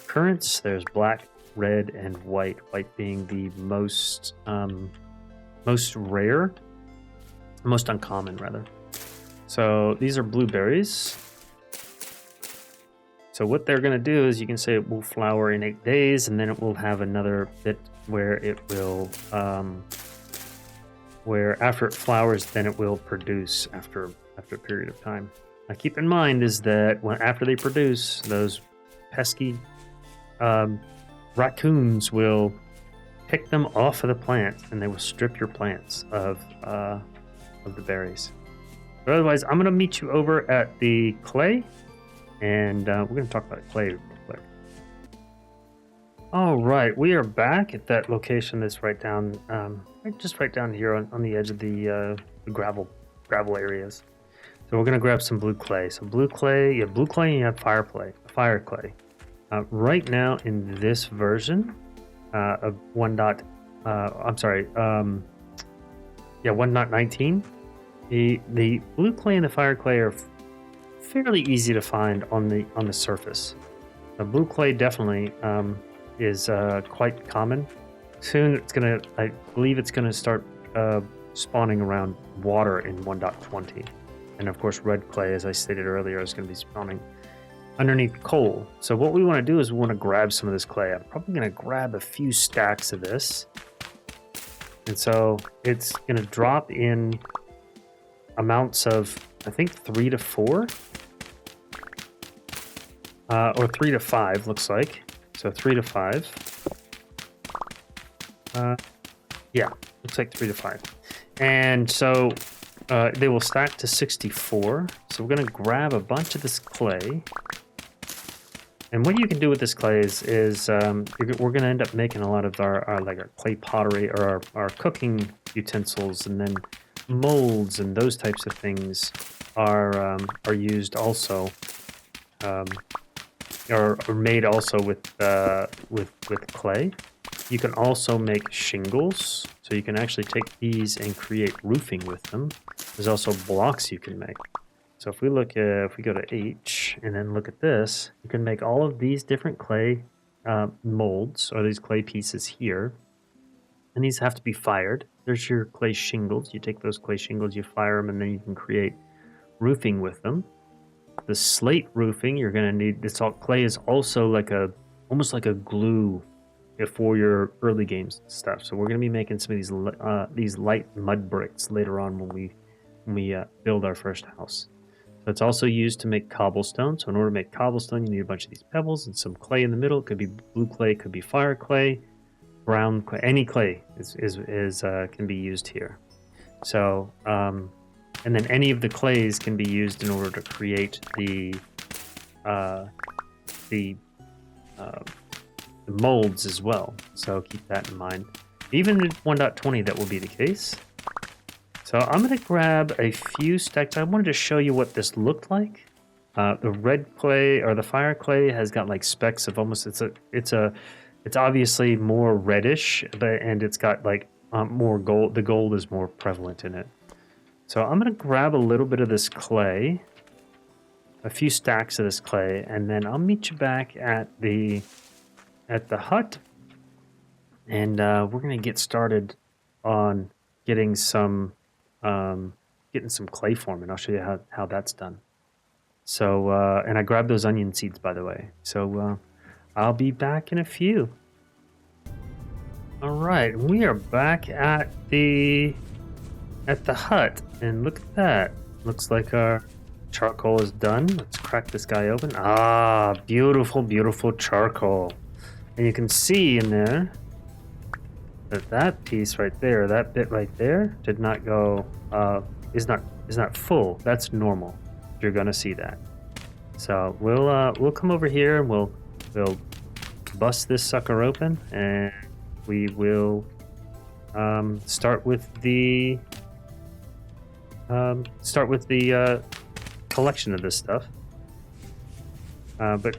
currants. There's black, red, and white. White being the most rare, most uncommon rather. So these are blueberries. So what they're going to do is you can say it will flower in 8 days, and then it will have another bit where it will where after it flowers, then it will produce after a period of time. Now, keep in mind is that after they produce, those pesky raccoons will pick them off of the plant, and they will strip your plants of the berries. But otherwise, I'm going to meet you over at the clay, and we're going to talk about clay real quick. All right, we are back at that location that's right down, just right down here on the edge of the gravel areas. So we're going to grab some blue clay. So blue clay, you have blue clay and you have fire clay. Right now in this version of 1.19, the blue clay and the fire clay are fairly easy to find on the surface. The blue clay definitely is quite common. Soon I believe it's gonna start spawning around water in 1.20. And of course red clay, as I stated earlier, is gonna be spawning underneath coal. So what we want to do is we want to grab some of this clay. I'm probably going to grab a few stacks of this. And so it's going to drop in amounts of, I think, 3 to 4. Or 3 to 5, looks like. So 3 to 5. Yeah, looks like 3 to 5. And so they will stack to 64. So we're going to grab a bunch of this clay. And what you can do with this clay is we're going to end up making a lot of our clay pottery, or our cooking utensils, and then molds and those types of things are used also, or made also with clay. You can also make shingles, so you can actually take these and create roofing with them. There's also blocks you can make. So if we go to H and then look at this, you can make all of these different clay molds, or these clay pieces here. And these have to be fired. There's your clay shingles. You take those clay shingles, you fire them, and then you can create roofing with them. The slate roofing, you're going to need, clay is also almost like a glue for your early games stuff. So we're going to be making some of these light mud bricks later on when we build our first house. So it's also used to make cobblestone. So in order to make cobblestone, you need a bunch of these pebbles and some clay in the middle. It could be blue clay, it could be fire clay, brown clay. Any clay can be used here. So and then any of the clays can be used in order to create the molds as well. So keep that in mind. Even in 1.20, that will be the case. So I'm going to grab a few stacks. I wanted to show you what this looked like. The red clay, or the fire clay, has got like specks of almost, it's obviously more reddish, and it's got like more gold. The gold is more prevalent in it. So I'm going to grab a little bit of this clay, a few stacks of this clay, and then I'll meet you back at the hut, and we're going to get started on getting some clay forming. I'll show you how that's done. So, and I grabbed those onion seeds, by the way. So I'll be back in a few. All right, we are back at the hut, and look at that. Looks like our charcoal is done. Let's crack this guy open. Ah, beautiful, beautiful charcoal. And you can see in there that piece right there, that bit right there, did not go, is not full. That's normal. You're gonna see that. So we'll come over here and we'll bust this sucker open, and we will start with the collection of this stuff. But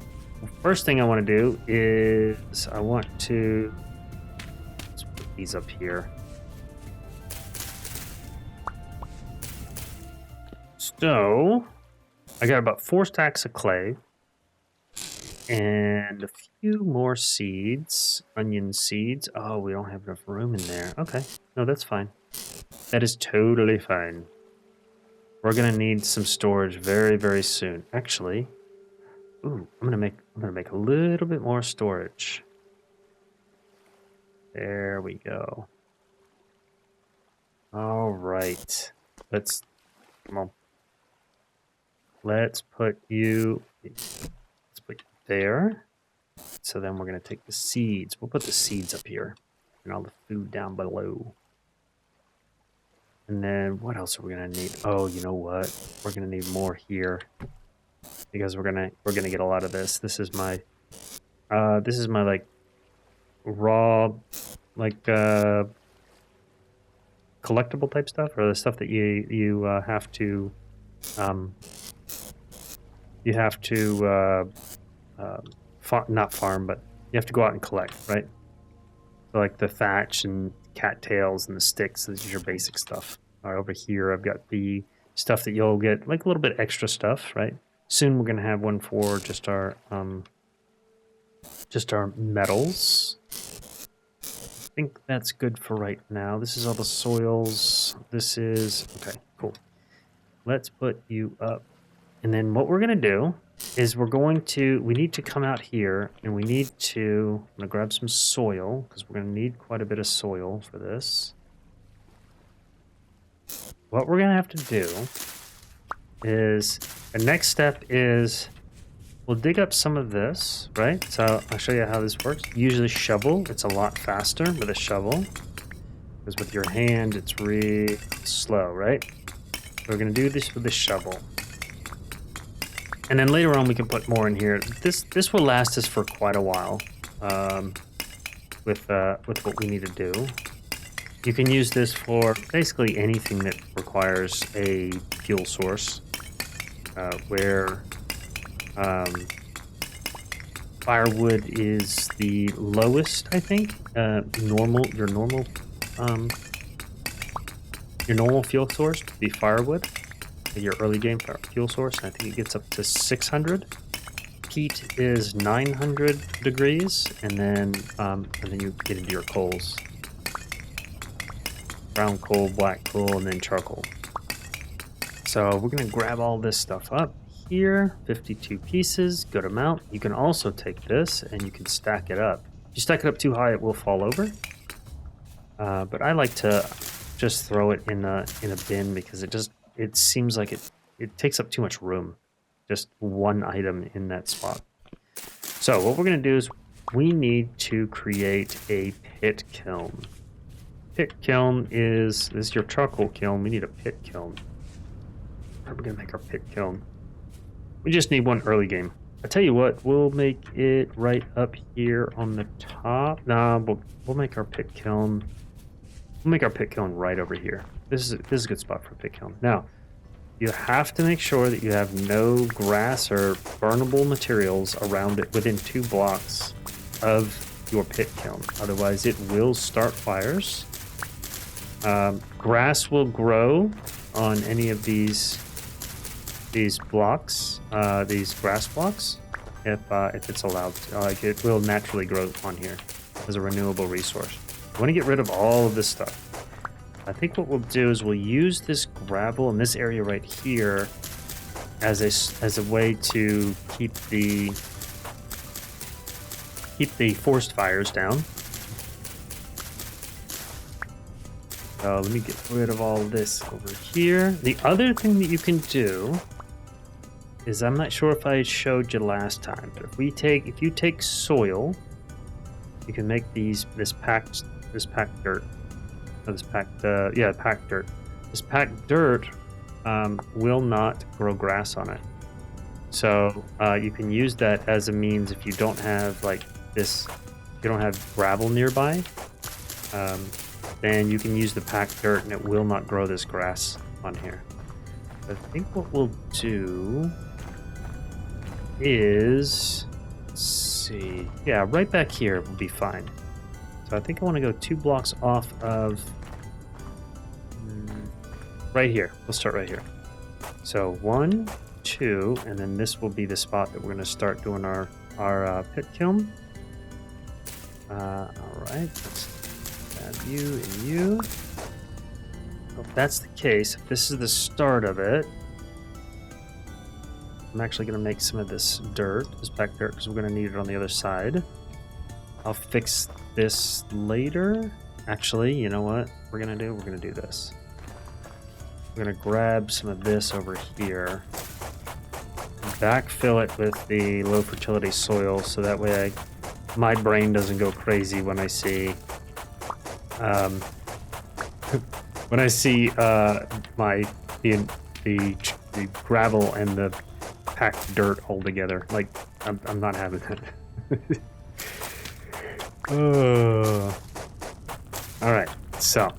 first thing I want to do is let's put these up here. So I got about 4 stacks of clay and a few more seeds, onion seeds. Oh, we don't have enough room in there. Okay, no, that's fine. That is totally fine. We're gonna need some storage very, very soon. Actually, ooh, I'm gonna make a little bit more storage. There we go. All right. Come on. Let's put you there. So then we're going to take the seeds. We'll put the seeds up here and all the food down below. And then what else are we going to need? Oh, you know what? We're going to need more here because we're going to get a lot of this. This is my like raw like collectible type stuff, or the stuff that you have to not farm, but you have to go out and collect, right? So like the thatch and cattails and the sticks, this is your basic stuff. All right, over here I've got the stuff that you'll get, like a little bit extra stuff, right? Soon we're gonna have one for just our metals. I think that's good for right now. This is all the soils. This is okay, cool. Let's put you up. And then what we're gonna do is we need to come out here and I'm gonna grab some soil because we're gonna need quite a bit of soil for this. What we're gonna have to do is, the next step is we'll dig up some of this, right? So I'll show you how this works. Usually shovel, it's a lot faster with a shovel because with your hand it's really slow, right? So we're gonna do this with the shovel. And then later on we can put more in here. This will last us for quite a while with what we need to do. You can use this for basically anything that requires a fuel source, where firewood is the lowest, I think. Your normal fuel source would be firewood. Your early game fuel source, and I think it gets up to 600. Peat is 900 degrees, and then you get into your coals. Brown coal, black coal, and then charcoal. So we're gonna grab all this stuff up here. 52 pieces, good amount. You can also take this and you can stack it up. If you stack it up too high, it will fall over. But I like to just throw it in a bin because it seems like it takes up too much room. Just one item in that spot. So what we're going to do is we need to create a pit kiln. Pit kiln this is your charcoal kiln. We need a pit kiln. How are we going to make our pit kiln? We just need one early game. I tell you what, we'll make it right up here on the top. Nah, we'll make our pit kiln. We'll make our pit kiln right over here. This is a good spot for a pit kiln. Now, you have to make sure that you have no grass or burnable materials around it within 2 blocks of your pit kiln. Otherwise, it will start fires. Grass will grow on any of these blocks, these grass blocks, if it's allowed to. Like it will naturally grow on here as a renewable resource. I want to get rid of all of this stuff. I think what we'll do is we'll use this gravel in this area right here as a way to keep the forest fires down. So let me get rid of all this over here. The other thing that you can do is, I'm not sure if I showed you last time, but if you take soil, you can make this packed dirt. Packed dirt. This packed dirt will not grow grass on it. So you can use that as a means if you don't have gravel nearby, then you can use the packed dirt and it will not grow this grass on here. I think what we'll do is, let's see, yeah, right back here will be fine. So I think I want to go 2 blocks off of right here. We'll start right here. So 1, 2, and then this will be the spot that we're going to start doing our pit kiln. All right, let's grab you and you. If that's the case, if this is the start of it, I'm actually going to make some of this dirt, this packed dirt, because we're going to need it on the other side. I'll fix this later. Actually, you know what we're gonna do? We're gonna do this. We're gonna grab some of this over here, backfill it with the low fertility soil, so that way my brain doesn't go crazy when I see when I see the gravel and the packed dirt all together. Like I'm not having that. All right, so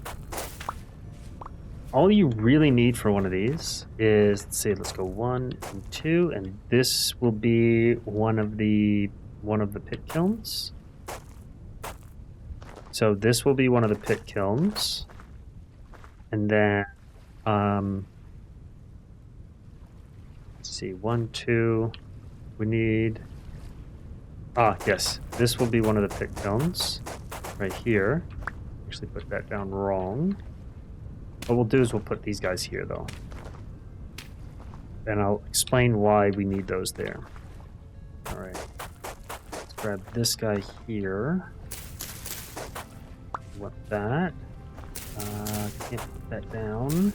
all you really need for one of these is, let's go 1 and 2, and this will be one of the pit kilns. So this will be one of the pit kilns, and then let's see, 1, 2. We need. Yes, this will be one of the pit kilns right here. Actually, put that down wrong. What we'll do is we'll put these guys here, though. And I'll explain why we need those there. All right. Let's grab this guy here. Want that. Can't put that down.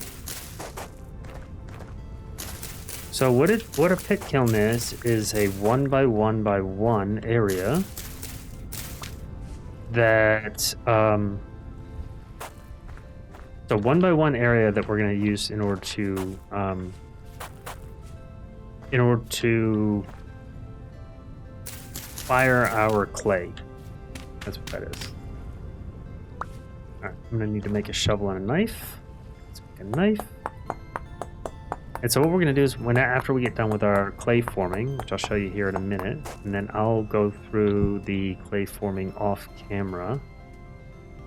So what a pit kiln is a 1 by 1 by 1 area that so 1 by 1 area that we're going to use in order to fire our clay. That's what that is. All right, I'm going to need to make a shovel and a knife. Let's make a knife. And so what we're going to do is after we get done with our clay forming, which I'll show you here in a minute, and then I'll go through the clay forming off camera.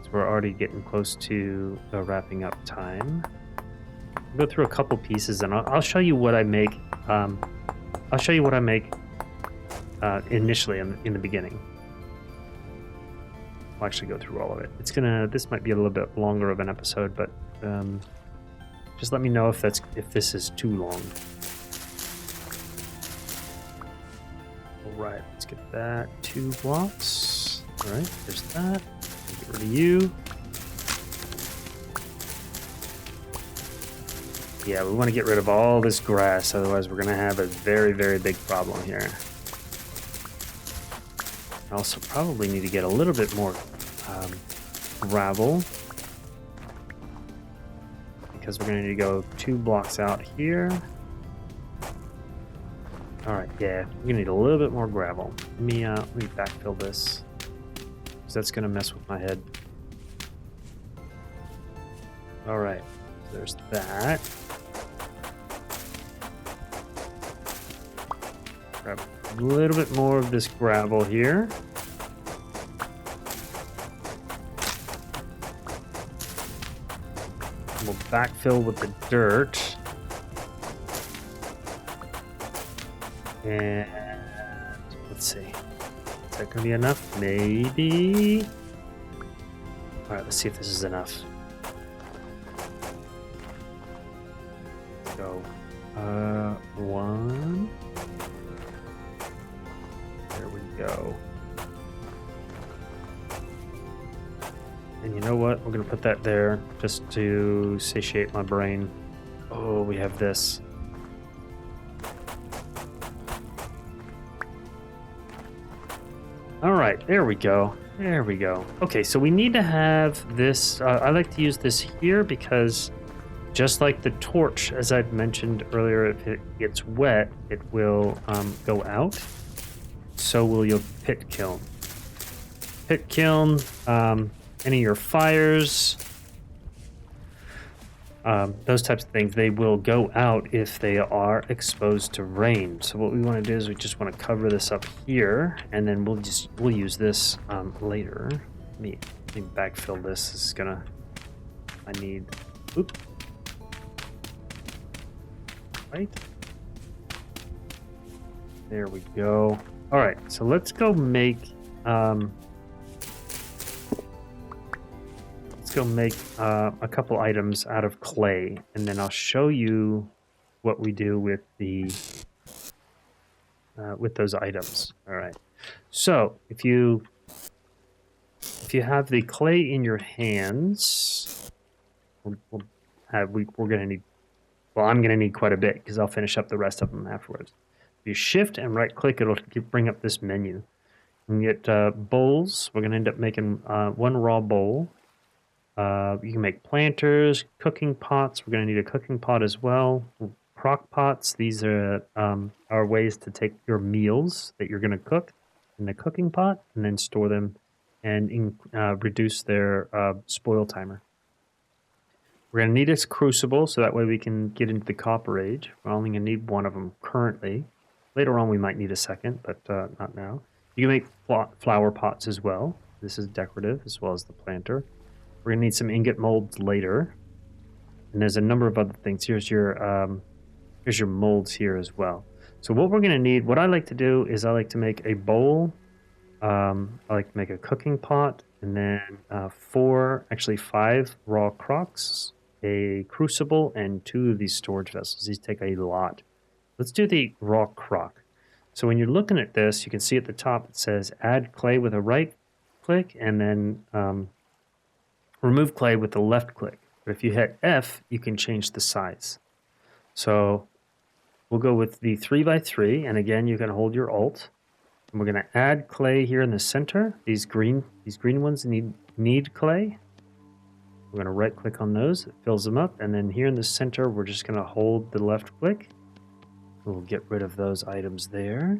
So we're already getting close to the wrapping up time. I'll go through a couple pieces, and I'll show you what I make. I'll show you what I make initially in the beginning. I'll actually go through all of it. This might be a little bit longer of an episode, but just let me know if this is too long. All right, let's get that 2 blocks. All right, there's that. Get rid of you. Yeah, we want to get rid of all this grass, otherwise we're going to have a very, very big problem here. I also probably need to get a little bit more gravel, because we're going to need to go 2 blocks out here. All right, yeah, we're going to need a little bit more gravel. Let me backfill this, because that's going to mess with my head. All right, so there's that. Grab a little bit more of this gravel here. We'll backfill with the dirt. And let's see. Is that going to be enough? Maybe. All right, let's see if this is enough. Let's go. 1. There we go. And you know what? We're going to put that there just to satiate my brain. Oh, we have this. All right, there we go. There we go. Okay, so we need to have this. I like to use this here because just like the torch, as I've mentioned earlier, if it gets wet, it will go out. So will your pit kiln. Pit kiln, any of your fires, those types of things, they will go out if they are exposed to rain. So what we want to do is we just want to cover this up here, and then we'll use this later. Let me backfill this. This is gonna. I need. Oop. Right. There we go. All right. So let's go make. A couple items out of clay, and then I'll show you what we do with with those items. All right. So if you if you have the clay in your hands, we're going to need, well, I'm going to need quite a bit because I'll finish up the rest of them afterwards. If you shift and right click, it'll bring up this menu. You can get bowls. We're going to end up making one raw bowl. You can make planters, cooking pots. We're going to need a cooking pot as well. Crock pots. These are ways to take your meals that you're going to cook in the cooking pot and then store them and reduce their spoil timer. We're going to need a crucible so that way we can get into the copper age. We're only going to need one of them currently. Later on we might need a second, but not now. You can make flower pots as well. This is decorative as well as the planter. We're going to need some ingot molds later. And there's a number of other things. Here's your molds here as well. So what we're going to need, what I like to do is I like to make a bowl. I like to make a cooking pot and then 5 raw crocks, a crucible, and 2 of these storage vessels. These take a lot. Let's do the raw crock. So when you're looking at this, you can see at the top it says add clay with a right click and then remove clay with the left click. But if you hit F, you can change the size. So we'll go with the 3x3, and again, you can hold your Alt. And we're going to add clay here in the center. These green ones need clay. We're going to right click on those. It fills them up. And then here in the center, we're just going to hold the left click. We'll get rid of those items there.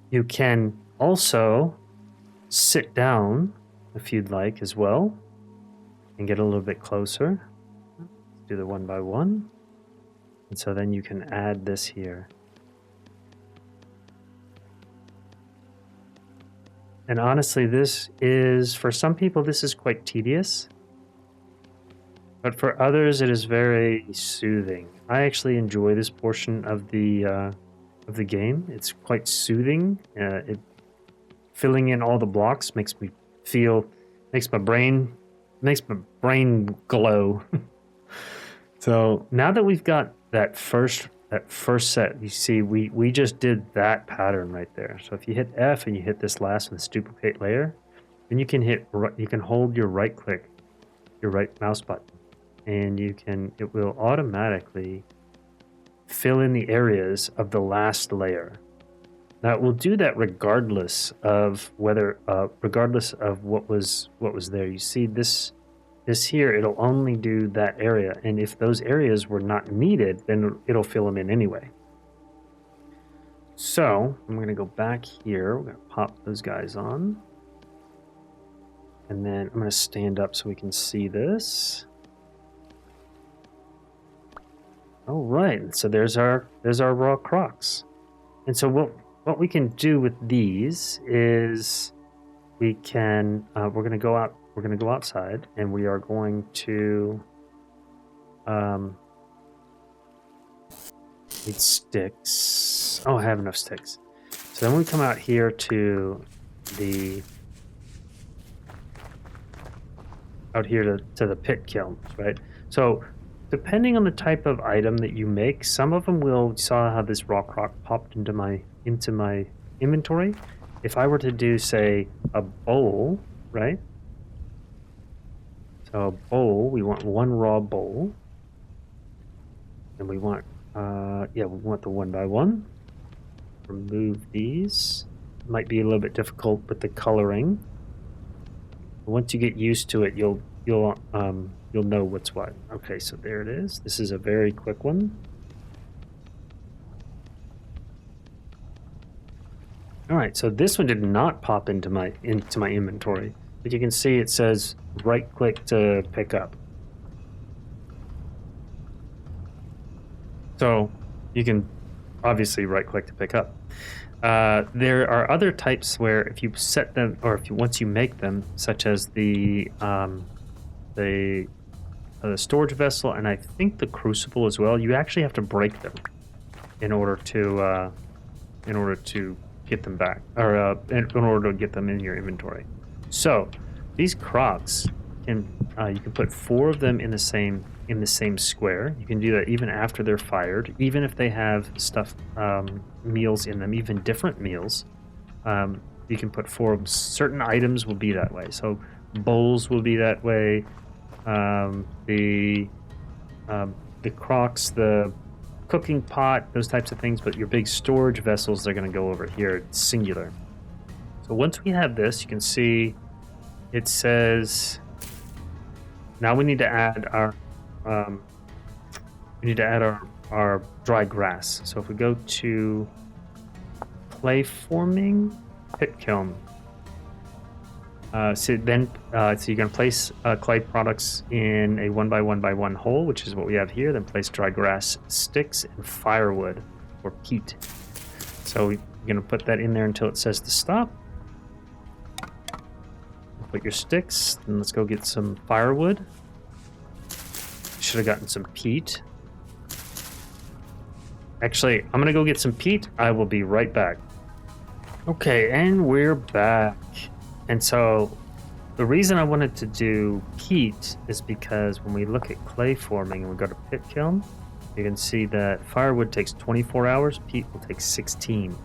You can also sit down if you'd like as well and get a little bit closer. Let's do the 1 by 1. And so then you can add this here. And honestly, this is, for some people, this is quite tedious. But for others, it is very soothing. I actually enjoy this portion of the game. It's quite soothing. Filling in all the blocks makes my brain glow. So now that we've got that first set, you see we just did that pattern right there. So if you hit F and you hit this last one, this duplicate layer, then you can hold your right click, your right mouse button, and it will automatically fill in the areas of the last layer. Now it will do that regardless of what was there. You see this here, it'll only do that area, and if those areas were not needed, then it'll fill them in anyway. So I'm going to go back here. We're going to pop those guys on, and then I'm going to stand up so we can see this. All right, so there's our raw crocks. And so what we can do with these is we're going to go out. We're going to go outside, and we are going to need sticks. Oh, I have enough sticks. So then we come out here to the the pit kilns, right? So depending on the type of item that you make, some of them will. Saw how this raw crock popped into my inventory. If I were to do, say, a bowl, right? So a bowl, we want 1 raw bowl, and we want we want the 1 by 1. Remove these. Might be a little bit difficult with the coloring. Once you get used to it, you'll know what's what. Okay, so there it is. This is a very quick one. All right, so this one did not pop into my inventory, but you can see it says right click to pick up. So you can obviously right click to pick up. There are other types where if you set them, or once you make them, such as the storage vessel, and I think the crucible as well, you actually have to break them in order to get them back, or in order to get them in your inventory. So these crocks you can put 4 of them in the same square. You can do that even after they're fired, even if they have meals in them, even different meals. You can put 4 of them. Certain items will be that way. So bowls will be that way. The crocks, the cooking pot, those types of things. But your big storage vessels, they're going to go over here. It's singular. So once we have this, you can see it says now we need to add our dry grass. So if we go to Clayforming, pit kiln. So you're going to place clay products in a 1x1x1 hole, which is what we have here. Then place dry grass sticks and firewood or peat. So you're going to put that in there until it says to stop. Put your sticks, and let's go get some firewood. Should have gotten some peat. Actually, I'm going to go get some peat. I will be right back. Okay, and we're back. And so the reason I wanted to do peat is because when we look at clay forming and we go to pit kiln, you can see that firewood takes 24 hours, peat will take 16.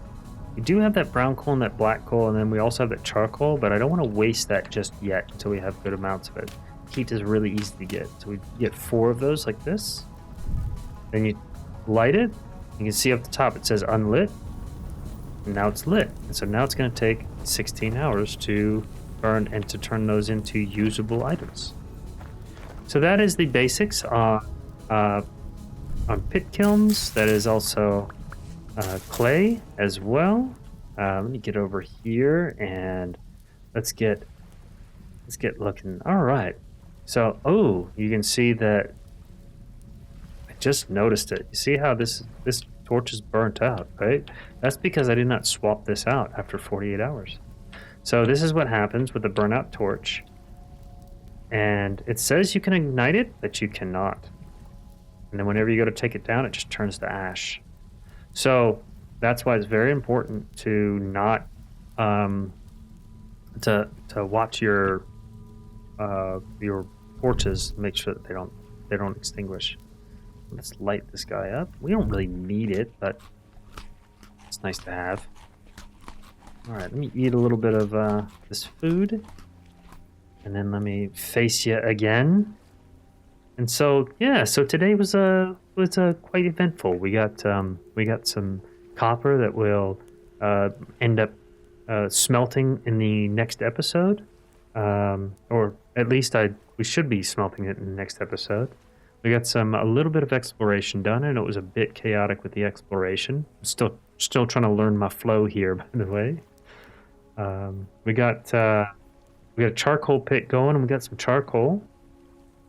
We do have that brown coal and that black coal, and then we also have that charcoal, but I don't want to waste that just yet until we have good amounts of it. Peat is really easy to get. So we get 4 of those like this. Then you light it. You can see up the top it says unlit. And now it's lit. And so now it's going to take 16 hours to burn and to turn those into usable items. So that is the basics on pit kilns. That is also clay as well. Let me get over here and let's get looking. All right. So, you can see that I just noticed it. You see how this torch is burnt out, right? That's because I did not swap this out after 48 hours. So this is what happens with the burnout torch. And it says you can ignite it, but you cannot. And then whenever you go to take it down, it just turns to ash. So that's why it's very important to not to watch your torches, make sure that they don't extinguish. Let's light this guy up. We don't really need it, but it's nice to have. All right, let me eat a little bit of this food, and then let me face you again. And so, yeah, so today was quite eventful. We got some copper that will end up smelting in the next episode, or at least we should be smelting it in the next episode. We got a little bit of exploration done, and it was a bit chaotic with the exploration. I'm still trying to learn my flow here, by the way. We got a charcoal pit going, and we got some charcoal.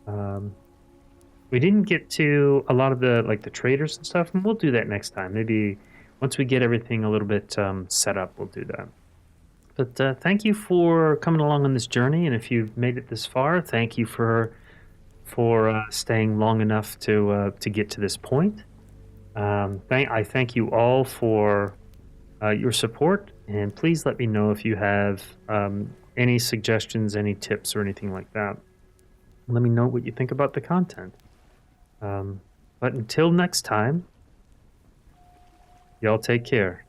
We didn't get to a lot of the traders and stuff, and we'll do that next time. Maybe once we get everything a little bit set up, we'll do that. But thank you for coming along on this journey, and if you've made it this far, thank you for staying long enough to get to this point. I thank you all for your support, and please let me know if you have any suggestions, any tips, or anything like that. Let me know what you think about the content. But until next time, y'all take care.